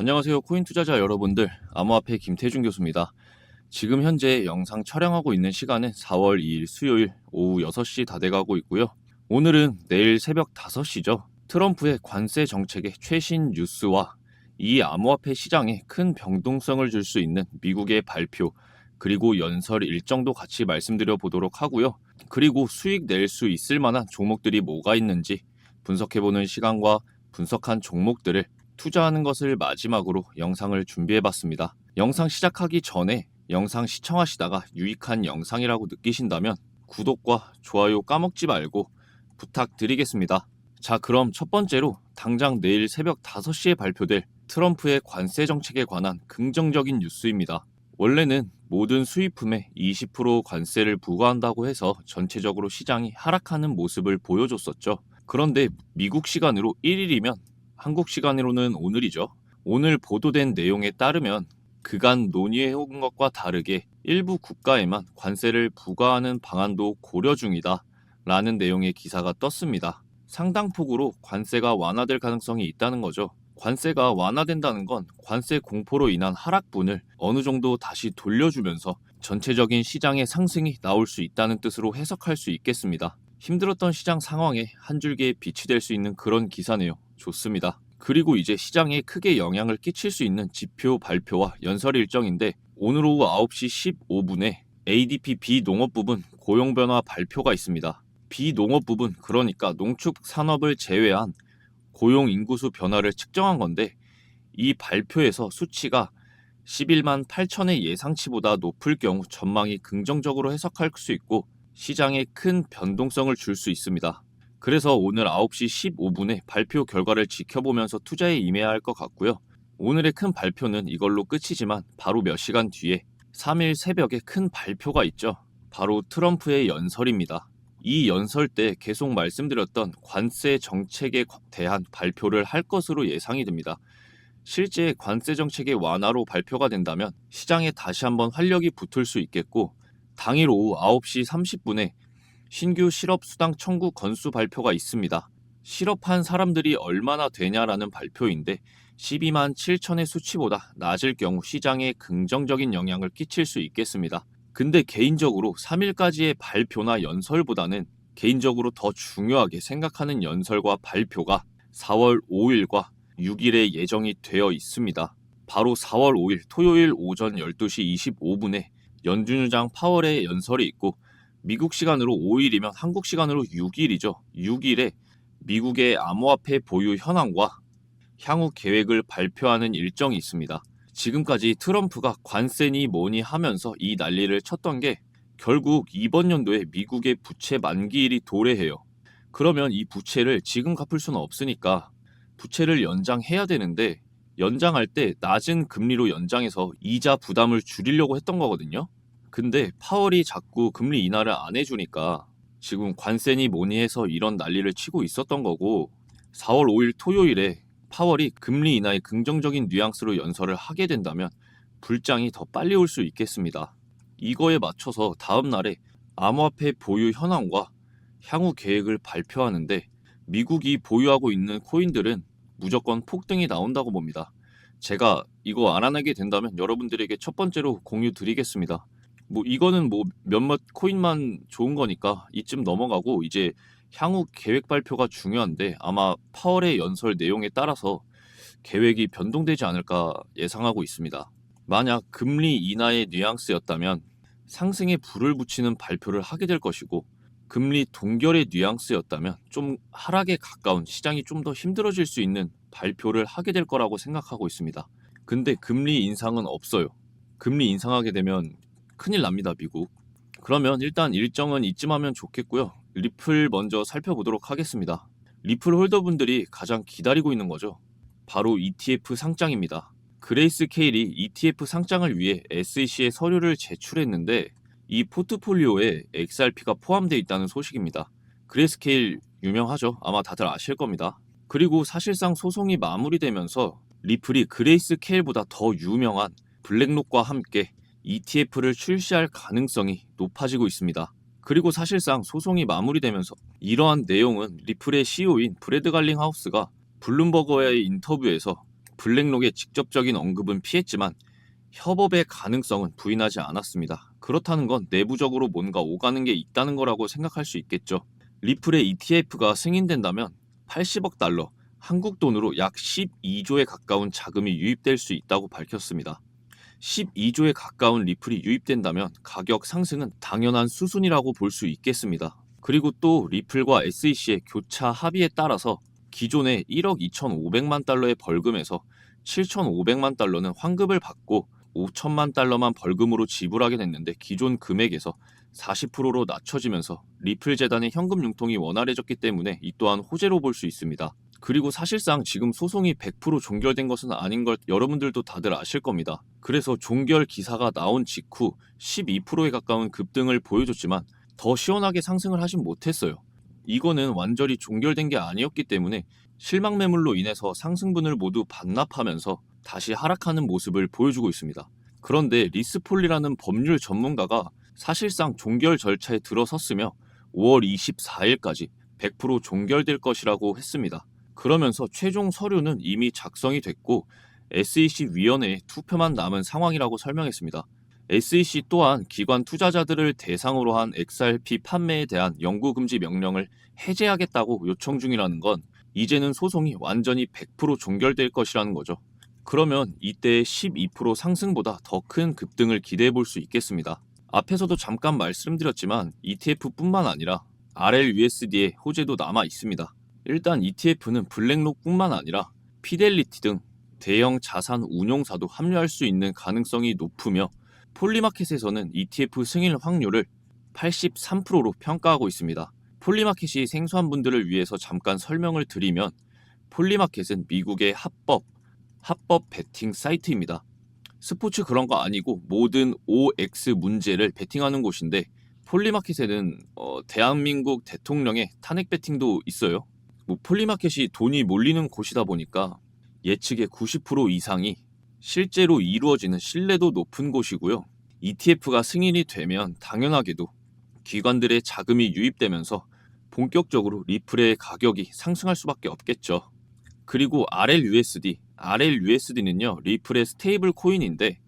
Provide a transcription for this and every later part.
안녕하세요. 코인 투자자 여러분들. 암호화폐 김태준 교수입니다. 지금 현재 영상 촬영하고 있는 시간은 4월 2일 수요일 오후 6시 다 돼가고 있고요. 오늘은 내일 새벽 5시죠. 트럼프의 관세 정책의 최신 뉴스와 이 암호화폐 시장에 큰 변동성을 줄 수 있는 미국의 발표, 그리고 연설 일정도 같이 말씀드려 보도록 하고요. 그리고 수익 낼 수 있을 만한 종목들이 뭐가 있는지 분석해보는 시간과 분석한 종목들을 투자하는 것을 마지막으로 영상을 준비해봤습니다. 영상 시작하기 전에 영상 시청하시다가 유익한 영상이라고 느끼신다면 구독과 좋아요 까먹지 말고 부탁드리겠습니다. 자, 그럼 첫 번째로 당장 내일 새벽 5시에 발표될 트럼프의 관세 정책에 관한 긍정적인 뉴스입니다. 원래는 모든 수입품에 20% 관세를 부과한다고 해서 전체적으로 시장이 하락하는 모습을 보여줬었죠. 그런데 미국 시간으로 1일이면 한국 시간으로는 오늘이죠. 오늘 보도된 내용에 따르면 그간 논의해온 것과 다르게 일부 국가에만 관세를 부과하는 방안도 고려 중이다 라는 내용의 기사가 떴습니다. 상당폭으로 관세가 완화될 가능성이 있다는 거죠. 관세가 완화된다는 건 관세 공포로 인한 하락분을 어느 정도 다시 돌려주면서 전체적인 시장의 상승이 나올 수 있다는 뜻으로 해석할 수 있겠습니다. 힘들었던 시장 상황에 한 줄기의 빛이 될 수 있는 그런 기사네요. 좋습니다. 그리고 이제 시장에 크게 영향을 끼칠 수 있는 지표 발표와 연설 일정인데 오늘 오후 9시 15분에 ADP 비농업 부분 고용 변화 발표가 있습니다. 비농업 부분, 그러니까 농축 산업을 제외한 고용 인구수 변화를 측정한 건데 이 발표에서 수치가 11만 8천의 예상치보다 높을 경우 전망이 긍정적으로 해석할 수 있고 시장에 큰 변동성을 줄 수 있습니다. 그래서 오늘 9시 15분에 발표 결과를 지켜보면서 투자에 임해야 할 것 같고요. 오늘의 큰 발표는 이걸로 끝이지만 바로 몇 시간 뒤에 3일 새벽에 큰 발표가 있죠. 바로 트럼프의 연설입니다. 이 연설 때 계속 말씀드렸던 관세 정책에 대한 발표를 할 것으로 예상이 됩니다. 실제 관세 정책의 완화로 발표가 된다면 시장에 다시 한번 활력이 붙을 수 있겠고 당일 오후 9시 30분에 신규 실업수당 청구 건수 발표가 있습니다. 실업한 사람들이 얼마나 되냐라는 발표인데 12만 7천의 수치보다 낮을 경우 시장에 긍정적인 영향을 끼칠 수 있겠습니다. 근데 개인적으로 3일까지의 발표나 연설보다는 개인적으로 더 중요하게 생각하는 연설과 발표가 4월 5일과 6일에 예정이 되어 있습니다. 바로 4월 5일 토요일 오전 12시 25분에 연준의장 파월의 연설이 있고 미국 시간으로 5일이면 한국 시간으로 6일이죠. 6일에 미국의 암호화폐 보유 현황과 향후 계획을 발표하는 일정이 있습니다. 지금까지 트럼프가 관세니 뭐니 하면서 이 난리를 쳤던 게 결국 이번 연도에 미국의 부채 만기일이 도래해요. 그러면 이 부채를 지금 갚을 수는 없으니까 부채를 연장해야 되는데 연장할 때 낮은 금리로 연장해서 이자 부담을 줄이려고 했던 거거든요. 근데 파월이 자꾸 금리 인하를 안 해주니까 지금 관세니 뭐니 해서 이런 난리를 치고 있었던 거고 4월 5일 토요일에 파월이 금리 인하의 긍정적인 뉘앙스로 연설을 하게 된다면 불장이 더 빨리 올 수 있겠습니다. 이거에 맞춰서 다음 날에 암호화폐 보유 현황과 향후 계획을 발표하는데 미국이 보유하고 있는 코인들은 무조건 폭등이 나온다고 봅니다. 제가 이거 알아내게 된다면 여러분들에게 첫 번째로 공유 드리겠습니다. 이거는 몇몇 코인만 좋은 거니까 이쯤 넘어가고 이제 향후 계획 발표가 중요한데 아마 파월의 연설 내용에 따라서 계획이 변동되지 않을까 예상하고 있습니다. 만약 금리 인하의 뉘앙스였다면 상승에 불을 붙이는 발표를 하게 될 것이고 금리 동결의 뉘앙스였다면 좀 하락에 가까운 시장이 좀 더 힘들어질 수 있는 발표를 하게 될 거라고 생각하고 있습니다. 근데 금리 인상은 없어요. 금리 인상하게 되면 큰일 납니다, 미국. 그러면 일단 일정은 이쯤 하면 좋겠고요. 리플 먼저 살펴보도록 하겠습니다. 리플 홀더분들이 가장 기다리고 있는 거죠. 바로 ETF 상장입니다. 그레이스케일이 ETF 상장을 위해 SEC에 서류를 제출했는데 이 포트폴리오에 XRP가 포함되어 있다는 소식입니다. 그레이스케일 유명하죠. 아마 다들 아실 겁니다. 그리고 사실상 소송이 마무리되면서 리플이 그레이스케일보다 더 유명한 블랙록과 함께 ETF를 출시할 가능성이 높아지고 있습니다. 그리고 사실상 소송이 마무리되면서 이러한 내용은 리플의 CEO인 브래드 갈링하우스가 블룸버그와의 인터뷰에서 블랙록의 직접적인 언급은 피했지만 협업의 가능성은 부인하지 않았습니다. 그렇다는 건 내부적으로 뭔가 오가는 게 있다는 거라고 생각할 수 있겠죠. 리플의 ETF가 승인된다면 80억 달러, 한국 돈으로 약 12조에 가까운 자금이 유입될 수 있다고 밝혔습니다. 12조에 가까운 리플이 유입된다면 가격 상승은 당연한 수순이라고 볼 수 있겠습니다. 그리고 또 리플과 SEC의 교차 합의에 따라서 기존의 1억 2,500만 달러의 벌금에서 7,500만 달러는 환급을 받고 5천만 달러만 벌금으로 지불하게 됐는데 기존 금액에서 40%로 낮춰지면서 리플 재단의 현금 융통이 원활해졌기 때문에 이 또한 호재로 볼 수 있습니다. 그리고 사실상 지금 소송이 100% 종결된 것은 아닌 걸 여러분들도 다들 아실 겁니다. 그래서 종결 기사가 나온 직후 12%에 가까운 급등을 보여줬지만 더 시원하게 상승을 하진 못했어요. 이거는 완전히 종결된 게 아니었기 때문에 실망 매물로 인해서 상승분을 모두 반납하면서 다시 하락하는 모습을 보여주고 있습니다. 그런데 리스폴리라는 법률 전문가가 사실상 종결 절차에 들어섰으며 5월 24일까지 100% 종결될 것이라고 했습니다. 그러면서 최종 서류는 이미 작성이 됐고 SEC 위원회에 투표만 남은 상황이라고 설명했습니다. SEC 또한 기관 투자자들을 대상으로 한 XRP 판매에 대한 영구 금지 명령을 해제하겠다고 요청 중이라는 건 이제는 소송이 완전히 100% 종결될 것이라는 거죠. 그러면 이때 12% 상승보다 더 큰 급등을 기대해 볼 수 있겠습니다. 앞에서도 잠깐 말씀드렸지만 ETF뿐만 아니라 RLUSD의 호재도 남아 있습니다. 일단 ETF는 블랙록뿐만 아니라 피델리티 등 대형 자산 운용사도 합류할 수 있는 가능성이 높으며 폴리마켓에서는 ETF 승인 확률을 83%로 평가하고 있습니다. 폴리마켓이 생소한 분들을 위해서 잠깐 설명을 드리면 폴리마켓은 미국의 합법 베팅 사이트입니다. 스포츠 그런 거 아니고 모든 OX 문제를 베팅하는 곳인데 폴리마켓에는 대한민국 대통령의 탄핵 베팅도 있어요. 폴리마켓이 돈이 몰리는 곳이다 보니까 예측의 90% 이상이 실제로 이루어지는 신뢰도 높은 곳이고요. ETF가 승인이 되면 당연하게도 기관들의 자금이 유입되면서 본격적으로 리플의 가격이 상승할 수밖에 없겠죠. 그리고 RLUSD는요, 리플의 스테이블 코인인데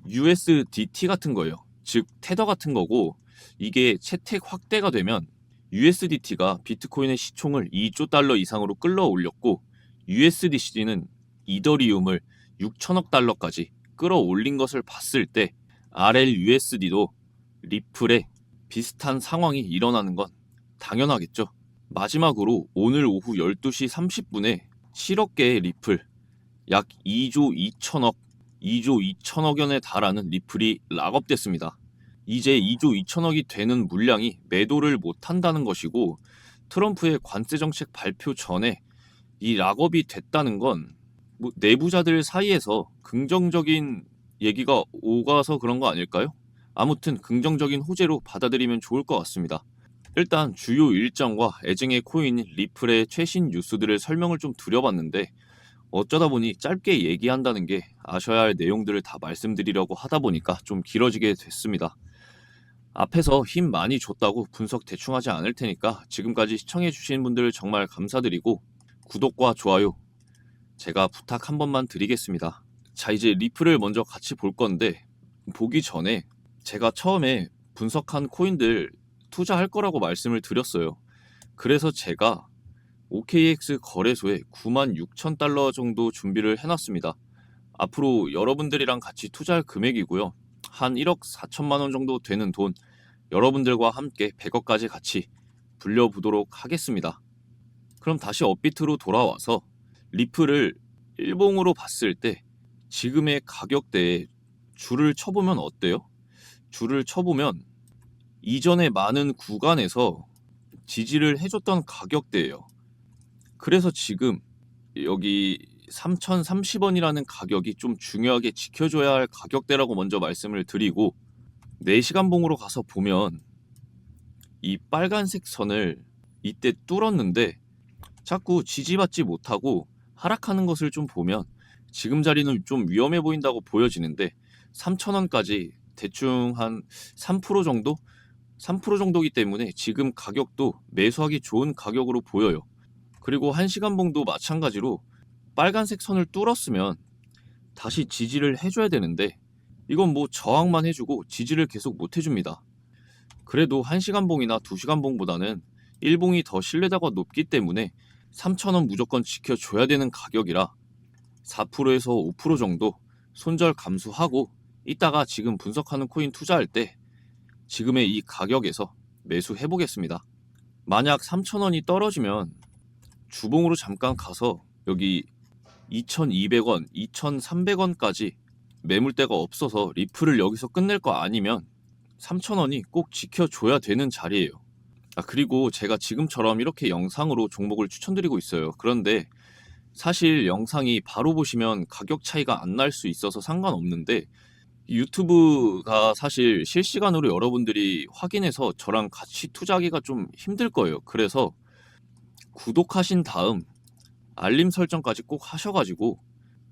USDT 같은 거예요. 즉 테더 같은 거고 이게 채택 확대가 되면 USDT가 비트코인의 시총을 2조 달러 이상으로 끌어올렸고 USDC는 이더리움을 6천억 달러까지 끌어올린 것을 봤을 때 RLUSD도 리플에 비슷한 상황이 일어나는 건 당연하겠죠. 마지막으로 오늘 오후 12시 30분에 7억 개의 리플, 약 2조 2천억 원에 달하는 리플이 락업됐습니다. 이제 2조 2천억이 되는 물량이 매도를 못한다는 것이고 트럼프의 관세 정책 발표 전에 이 락업이 됐다는 건 내부자들 사이에서 긍정적인 얘기가 오가서 그런 거 아닐까요? 아무튼 긍정적인 호재로 받아들이면 좋을 것 같습니다. 일단 주요 일정과 애증의 코인 리플의 최신 뉴스들을 설명을 좀 드려봤는데 어쩌다 보니 짧게 얘기한다는 게 아셔야 할 내용들을 다 말씀드리려고 하다 보니까 좀 길어지게 됐습니다. 앞에서 힘 많이 줬다고 분석 대충 하지 않을 테니까 지금까지 시청해주신 분들 정말 감사드리고 구독과 좋아요 제가 부탁 한 번만 드리겠습니다. 자, 이제 리플을 먼저 같이 볼 건데 보기 전에 제가 처음에 분석한 코인들 투자할 거라고 말씀을 드렸어요. 그래서 제가 OKX 거래소에 96,000달러 정도 준비를 해놨습니다. 앞으로 여러분들이랑 같이 투자할 금액이고요. 한 1억 4천만 원 정도 되는 돈 여러분들과 함께 100억까지 같이 불려보도록 하겠습니다. 그럼 다시 업비트로 돌아와서 리플을 일봉으로 봤을 때 지금의 가격대에 줄을 쳐보면 어때요? 줄을 쳐보면 이전에 많은 구간에서 지지를 해줬던 가격대예요. 그래서 지금 여기 3,030원이라는 가격이 좀 중요하게 지켜줘야 할 가격대라고 먼저 말씀을 드리고 4시간 봉으로 가서 보면 이 빨간색 선을 이때 뚫었는데 자꾸 지지받지 못하고 하락하는 것을 좀 보면 지금 자리는 좀 위험해 보인다고 보여지는데 3,000원까지 대충 한 3% 정도? 3% 정도이기 때문에 지금 가격도 매수하기 좋은 가격으로 보여요. 그리고 1시간 봉도 마찬가지로 빨간색 선을 뚫었으면 다시 지지를 해줘야 되는데 이건 뭐 저항만 해주고 지지를 계속 못 해줍니다. 그래도 1시간봉이나 2시간봉보다는 1봉이 더 신뢰도가 높기 때문에 3,000원 무조건 지켜줘야 되는 가격이라 4%에서 5% 정도 손절 감수하고 이따가 지금 분석하는 코인 투자할 때 지금의 이 가격에서 매수해 보겠습니다. 만약 3,000원이 떨어지면 주봉으로 잠깐 가서 여기 2,200원, 2,300원까지 매물대가 없어서 리플을 여기서 끝낼 거 아니면 3,000원이 꼭 지켜줘야 되는 자리예요. 그리고 제가 지금처럼 이렇게 영상으로 종목을 추천드리고 있어요. 그런데 사실 영상이 바로 보시면 가격 차이가 안 날 수 있어서 상관없는데 유튜브가 사실 실시간으로 여러분들이 확인해서 저랑 같이 투자하기가 좀 힘들 거예요. 그래서 구독하신 다음 알림 설정까지 꼭 하셔가지고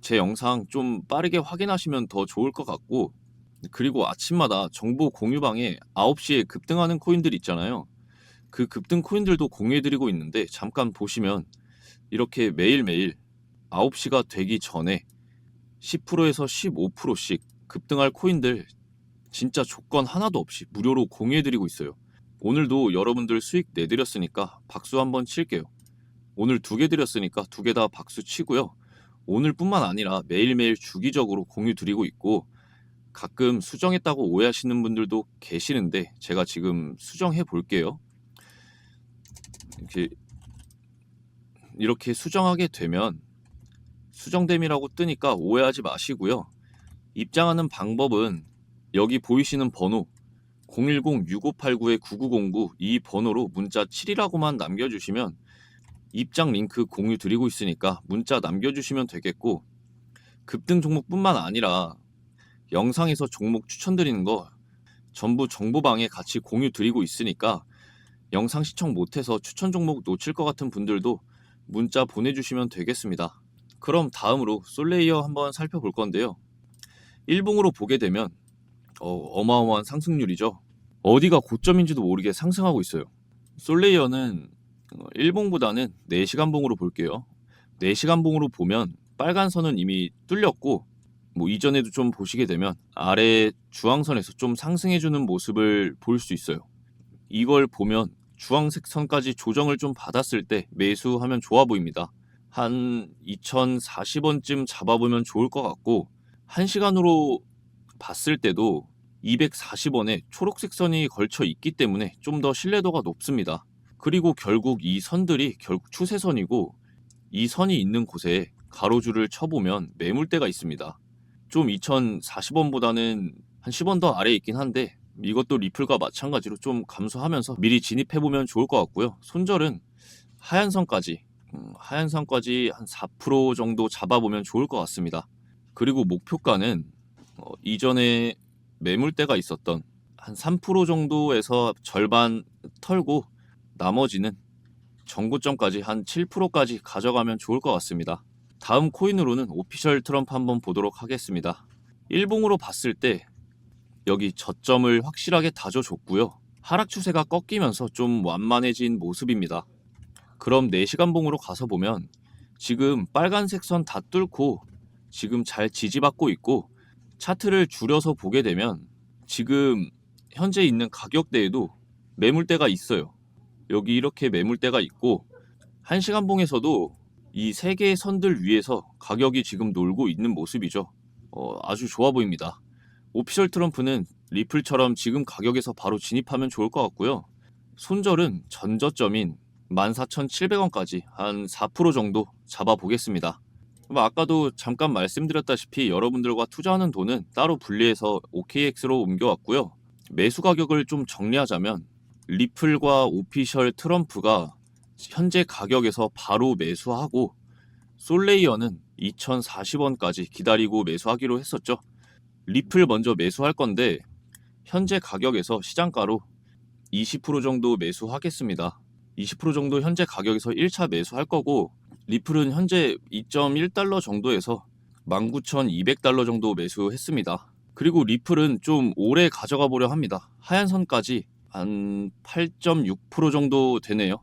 제 영상 좀 빠르게 확인하시면 더 좋을 것 같고, 그리고 아침마다 정보 공유방에 9시에 급등하는 코인들 있잖아요. 그 급등 코인들도 공유해드리고 있는데 잠깐 보시면 이렇게 매일매일 9시가 되기 전에 10%에서 15%씩 급등할 코인들 진짜 조건 하나도 없이 무료로 공유해드리고 있어요. 오늘도 여러분들 수익 내드렸으니까 박수 한번 칠게요. 오늘 2개 드렸으니까 2개 다 박수 치고요. 오늘뿐만 아니라 매일매일 주기적으로 공유 드리고 있고, 가끔 수정했다고 오해하시는 분들도 계시는데 제가 지금 수정해 볼게요. 이렇게 수정하게 되면 수정됨이라고 뜨니까 오해하지 마시고요. 입장하는 방법은 여기 보이시는 번호 010-6589-9909 이 번호로 문자 7이라고만 남겨주시면 입장 링크 공유 드리고 있으니까 문자 남겨주시면 되겠고, 급등 종목뿐만 아니라 영상에서 종목 추천드리는 거 전부 정보방에 같이 공유 드리고 있으니까 영상 시청 못해서 추천 종목 놓칠 것 같은 분들도 문자 보내주시면 되겠습니다. 그럼 다음으로 솔레이어 한번 살펴볼 건데요. 일봉으로 보게 되면 어마어마한 상승률이죠. 어디가 고점인지도 모르게 상승하고 있어요. 솔레이어는 일봉보다는 4시간봉으로 볼게요. 4시간봉으로 보면 빨간 선은 이미 뚫렸고, 뭐 이전에도 좀 보시게 되면 아래 주황선에서 좀 상승해주는 모습을 볼 수 있어요. 이걸 보면 주황색 선까지 조정을 좀 받았을 때 매수하면 좋아 보입니다. 한 2040원쯤 잡아보면 좋을 것 같고, 1시간으로 봤을 때도 240원에 초록색 선이 걸쳐 있기 때문에 좀 더 신뢰도가 높습니다. 그리고 결국 이 선들이 결국 추세선이고, 이 선이 있는 곳에 가로줄을 쳐보면 매물대가 있습니다. 좀 2040원보다는 한 10원 더 아래에 있긴 한데 이것도 리플과 마찬가지로 좀 감소하면서 미리 진입해보면 좋을 것 같고요. 손절은 하얀 선까지 한 4% 정도 잡아보면 좋을 것 같습니다. 그리고 목표가는 이전에 매물대가 있었던 한 3% 정도에서 절반 털고 나머지는 정고점까지 한 7%까지 가져가면 좋을 것 같습니다. 다음 코인으로는 오피셜 트럼프 한번 보도록 하겠습니다. 일봉으로 봤을 때 여기 저점을 확실하게 다져줬고요. 하락 추세가 꺾이면서 좀 완만해진 모습입니다. 그럼 4시간봉으로 가서 보면 지금 빨간색 선 다 뚫고 지금 잘 지지받고 있고, 차트를 줄여서 보게 되면 지금 현재 있는 가격대에도 매물대가 있어요. 여기 이렇게 매물대가 있고, 1시간봉에서도 이 3개의 선들 위에서 가격이 지금 놀고 있는 모습이죠. 아주 좋아 보입니다. 오피셜 트럼프는 리플처럼 지금 가격에서 바로 진입하면 좋을 것 같고요. 손절은 전저점인 14,700원까지 한 4% 정도 잡아보겠습니다. 아까도 잠깐 말씀드렸다시피 여러분들과 투자하는 돈은 따로 분리해서 OKX로 옮겨왔고요. 매수 가격을 좀 정리하자면 리플과 오피셜 트럼프가 현재 가격에서 바로 매수하고, 솔레이어는 2,040원까지 기다리고 매수하기로 했었죠. 리플 먼저 매수할 건데 현재 가격에서 시장가로 20% 정도 매수하겠습니다. 20% 정도 현재 가격에서 1차 매수할 거고, 리플은 현재 2.1달러 정도에서 19,200달러 정도 매수했습니다. 그리고 리플은 좀 오래 가져가 보려 합니다. 하얀 선까지 한 8.6% 정도 되네요.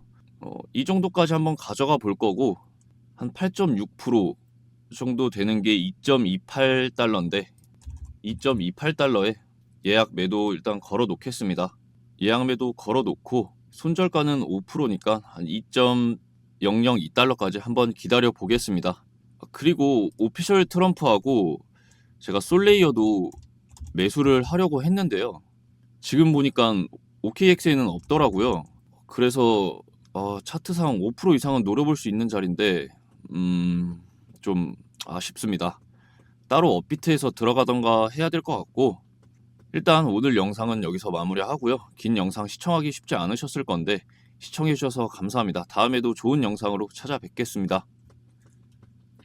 이 정도까지 한번 가져가 볼 거고, 한 8.6%, 정도 되는 게 2.28달러인데 2.28달러에 예약 매도 일단 걸어 놓겠습니다. 예약 매도 걸어 놓고 손절가는 5%니까 한 2.002달러까지 한번 기다려 보겠습니다. 그리고 오피셜 트럼프하고 제가 솔레이어도 매수를 하려고 했는데요. 지금 보니까 OKX에는 없더라고요. 그래서 차트상 5% 이상은 노려볼 수 있는 자리인데 좀 아쉽습니다. 따로 업비트에서 들어가던가 해야 될 것 같고, 일단 오늘 영상은 여기서 마무리하고요. 긴 영상 시청하기 쉽지 않으셨을 건데 시청해 주셔서 감사합니다. 다음에도 좋은 영상으로 찾아뵙겠습니다.